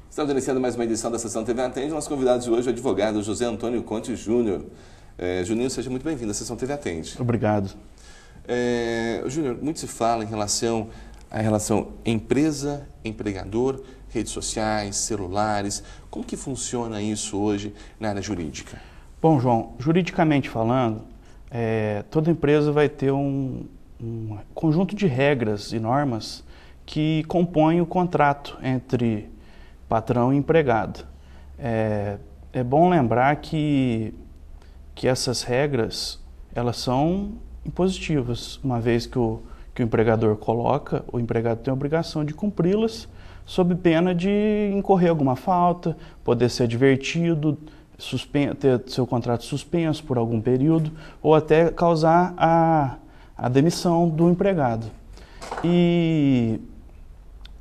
Estamos iniciando mais uma edição da Sessão TV Atende. Nosso convidado de hoje é o advogado José Antônio Conte Júnior. Juninho, seja muito bem-vindo à Sessão TV Atende. Obrigado. Júnior, muito se fala em relação à relação empresa, empregador, redes sociais, celulares. Como que funciona isso hoje na área jurídica? Bom, João, juridicamente falando, toda empresa vai ter um conjunto de regras e normas que compõem o contrato entre patrão e empregado. É bom lembrar que essas regras, elas são impositivas, uma vez que o empregador coloca, o empregado tem a obrigação de cumpri-las, sob pena de incorrer alguma falta, poder ser advertido, ter seu contrato suspenso por algum período, ou até causar a demissão do empregado. E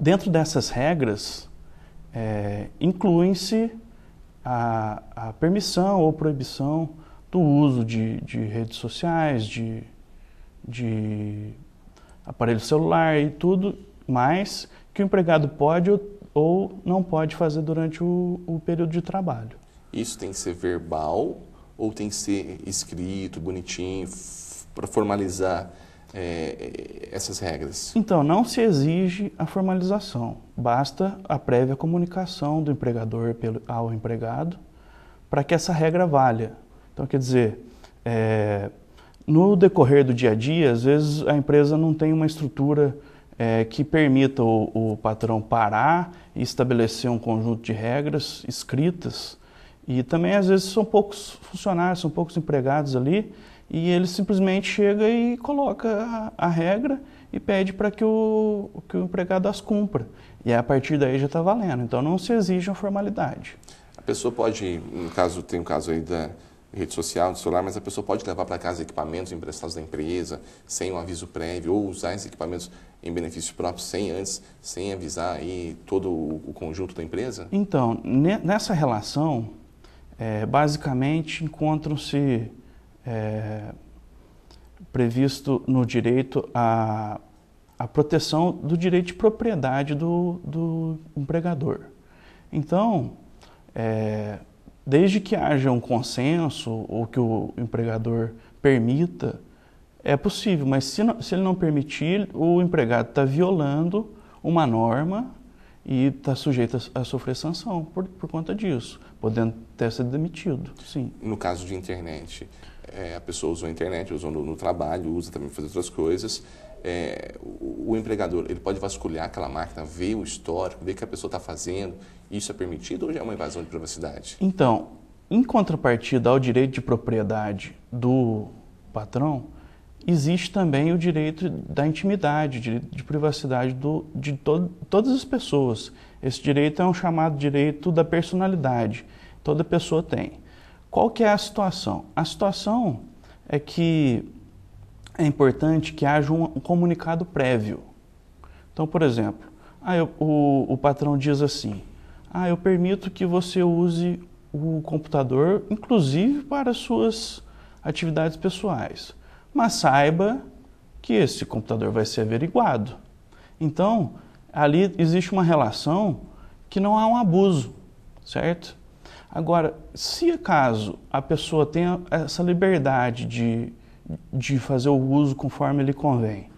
dentro dessas regras, incluem-se a permissão ou proibição do uso de redes sociais, de aparelho celular e tudo mais que o empregado pode ou não pode fazer durante o período de trabalho. Isso tem que ser verbal ou tem que ser escrito, bonitinho, para formalizar essas regras? Então, não se exige a formalização, basta a prévia comunicação do empregador ao empregado para que essa regra valha. Então, quer dizer, no decorrer do dia a dia, às vezes a empresa não tem uma estrutura que permita o patrão parar e estabelecer um conjunto de regras escritas, e também às vezes são poucos funcionários, são poucos empregados ali, e ele simplesmente chega e coloca a regra e pede para que o empregado as cumpra. E a partir daí já está valendo. Então não se exige uma formalidade. A pessoa pode, no caso, tem um caso aí da rede social, do celular, mas a pessoa pode levar para casa equipamentos emprestados da empresa sem um aviso prévio, ou usar esses equipamentos em benefício próprio sem avisar aí todo o conjunto da empresa? Então, nessa relação, basicamente encontram-se previsto no direito a proteção do direito de propriedade do empregador. Então, desde que haja um consenso ou que o empregador permita, é possível, mas se ele não permitir, o empregado está violando uma norma e está sujeito a sofrer sanção por conta disso, podendo até ser demitido, sim. No caso de internet, a pessoa usou a internet, usou no trabalho, usa também para fazer outras coisas. O empregador, ele pode vasculhar aquela máquina, ver o histórico, ver o que a pessoa está fazendo. Isso é permitido ou já é uma invasão de privacidade? Então, em contrapartida ao direito de propriedade do patrão, existe também o direito da intimidade, o direito de privacidade de todas as pessoas. Esse direito é um chamado direito da personalidade. Toda pessoa tem. Qual que é a situação? A situação é que é importante que haja um comunicado prévio. Então, por exemplo, o patrão diz assim: eu permito que você use o computador, inclusive para suas atividades pessoais, mas saiba que esse computador vai ser averiguado. Então, ali existe uma relação que não há um abuso, certo? Agora, se acaso a pessoa tenha essa liberdade de fazer o uso conforme lhe convém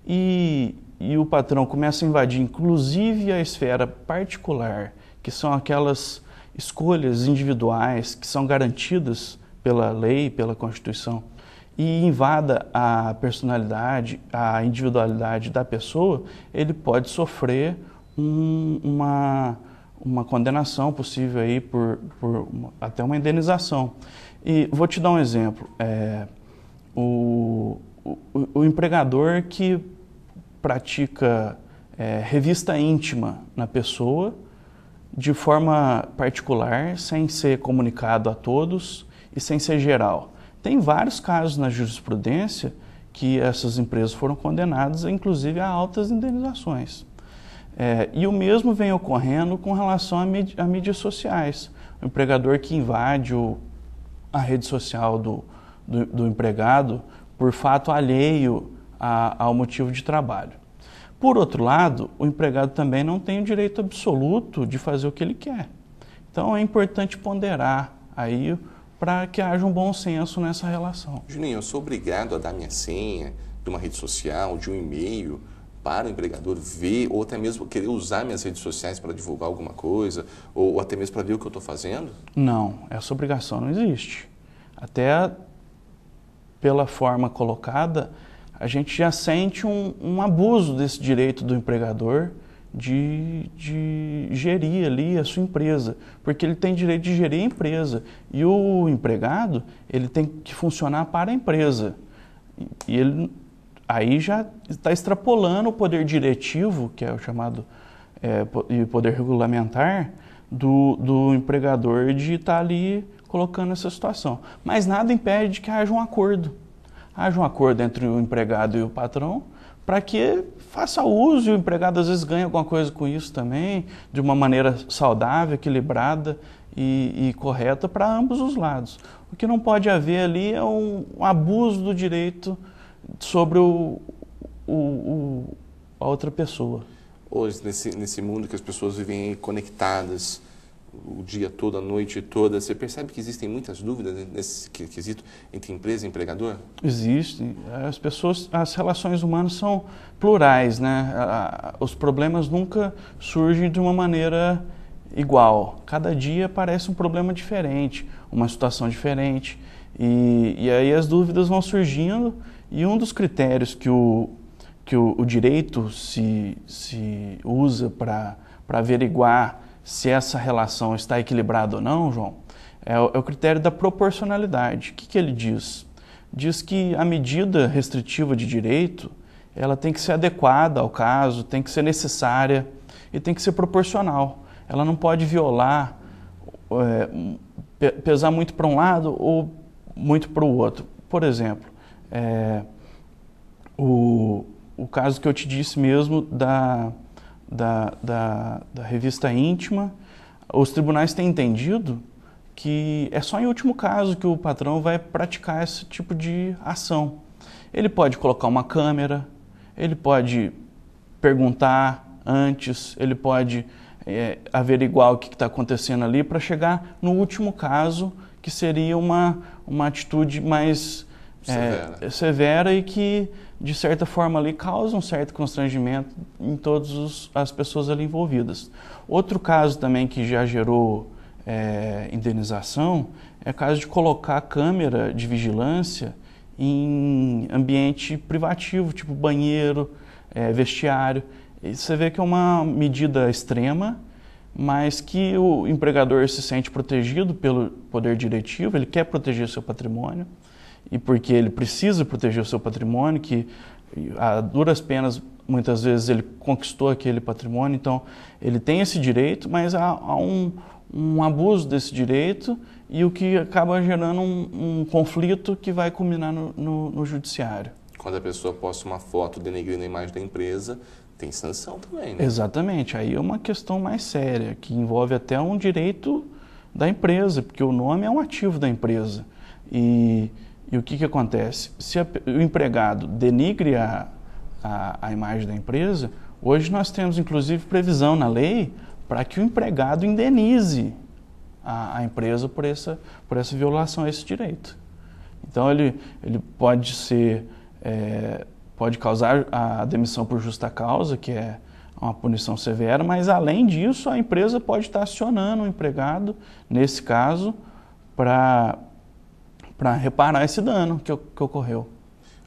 e o patrão começa a invadir inclusive a esfera particular, que são aquelas escolhas individuais que são garantidas pela lei, pela Constituição, e invada a personalidade, a individualidade da pessoa, ele pode sofrer uma condenação possível aí por até uma indenização. E vou te dar um exemplo. O empregador que pratica revista íntima na pessoa de forma particular, sem ser comunicado a todos e sem ser geral. Tem vários casos na jurisprudência que essas empresas foram condenadas, inclusive a altas indenizações. E o mesmo vem ocorrendo com relação a mídias sociais. O empregador que invade a rede social do empregado por fato alheio ao motivo de trabalho. Por outro lado, o empregado também não tem o direito absoluto de fazer o que ele quer. Então é importante ponderar aí para que haja um bom senso nessa relação. Juninho, eu sou obrigado a dar minha senha de uma rede social, de um e-mail, para o empregador ver, ou até mesmo querer usar minhas redes sociais para divulgar alguma coisa, ou até mesmo para ver o que eu estou fazendo? Não, essa obrigação não existe. Até pela forma colocada, a gente já sente um abuso desse direito do empregador de gerir ali a sua empresa, porque ele tem direito de gerir a empresa e o empregado ele tem que funcionar para a empresa e ele aí já está extrapolando o poder diretivo, que é o chamado poder regulamentar do empregador de estar ali colocando essa situação. Mas nada impede que haja um acordo. Haja um acordo entre o empregado e o patrão para que faça uso e o empregado às vezes ganhe alguma coisa com isso também, de uma maneira saudável, equilibrada e correta para ambos os lados. O que não pode haver ali é um abuso do direito sobre a outra pessoa. Hoje, nesse mundo que as pessoas vivem conectadas o dia todo, a noite toda, você percebe que existem muitas dúvidas nesse quesito entre empresa e empregador? Existem. As relações humanas são plurais, né? Os problemas nunca surgem de uma maneira igual. Cada dia parece um problema diferente, uma situação diferente. E aí as dúvidas vão surgindo e um dos critérios que o direito se usa para averiguar se essa relação está equilibrada ou não, João, é o critério da proporcionalidade. O que ele diz? Diz que a medida restritiva de direito ela tem que ser adequada ao caso, tem que ser necessária e tem que ser proporcional. Ela não pode violar, pesar muito para um lado ou muito para o outro. Por exemplo, o caso que eu te disse mesmo da revista íntima, os tribunais têm entendido que é só em último caso que o patrão vai praticar esse tipo de ação. Ele pode colocar uma câmera, ele pode perguntar antes, ele pode averiguar o que está acontecendo ali para chegar no último caso, que seria uma atitude mais severa e que, de certa forma, ali causa um certo constrangimento em todas as pessoas ali envolvidas. Outro caso também que já gerou indenização é o caso de colocar câmera de vigilância em ambiente privativo, tipo banheiro, vestiário. E você vê que é uma medida extrema, mas que o empregador se sente protegido pelo poder diretivo, ele quer proteger seu patrimônio, e porque ele precisa proteger o seu patrimônio, que a duras penas, muitas vezes, ele conquistou aquele patrimônio, então ele tem esse direito, mas há um abuso desse direito e o que acaba gerando um conflito que vai culminar no judiciário. Quando a pessoa posta uma foto denegrindo a imagem da empresa, tem sanção também, né? Exatamente, aí é uma questão mais séria, que envolve até um direito da empresa, porque o nome é um ativo da empresa. E o que acontece? Se o empregado denigre a imagem da empresa, hoje nós temos inclusive previsão na lei para que o empregado indenize a empresa por essa violação a esse direito. Então ele pode causar a demissão por justa causa, que é uma punição severa, mas além disso a empresa pode estar acionando o empregado, nesse caso, para reparar esse dano que ocorreu.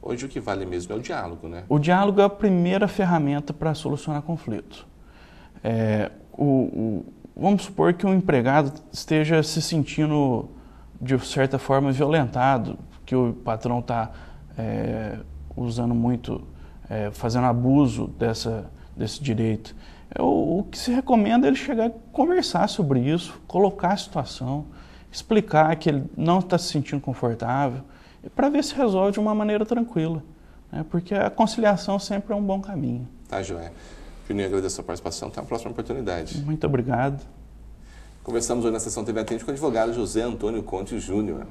Hoje o que vale mesmo é o diálogo, né? O diálogo é a primeira ferramenta para solucionar conflito. Vamos supor que um empregado esteja se sentindo, de certa forma, violentado, que o patrão está usando muito, fazendo abuso desse direito. O que se recomenda é ele chegar a conversar sobre isso, colocar a situação, explicar que ele não está se sentindo confortável, para ver se resolve de uma maneira tranquila, né? Porque a conciliação sempre é um bom caminho. Tá, Joé. Juninho, agradeço a participação. Até a próxima oportunidade. Muito obrigado. Conversamos hoje na Sessão TV Atende com o advogado José Antônio Conte Júnior.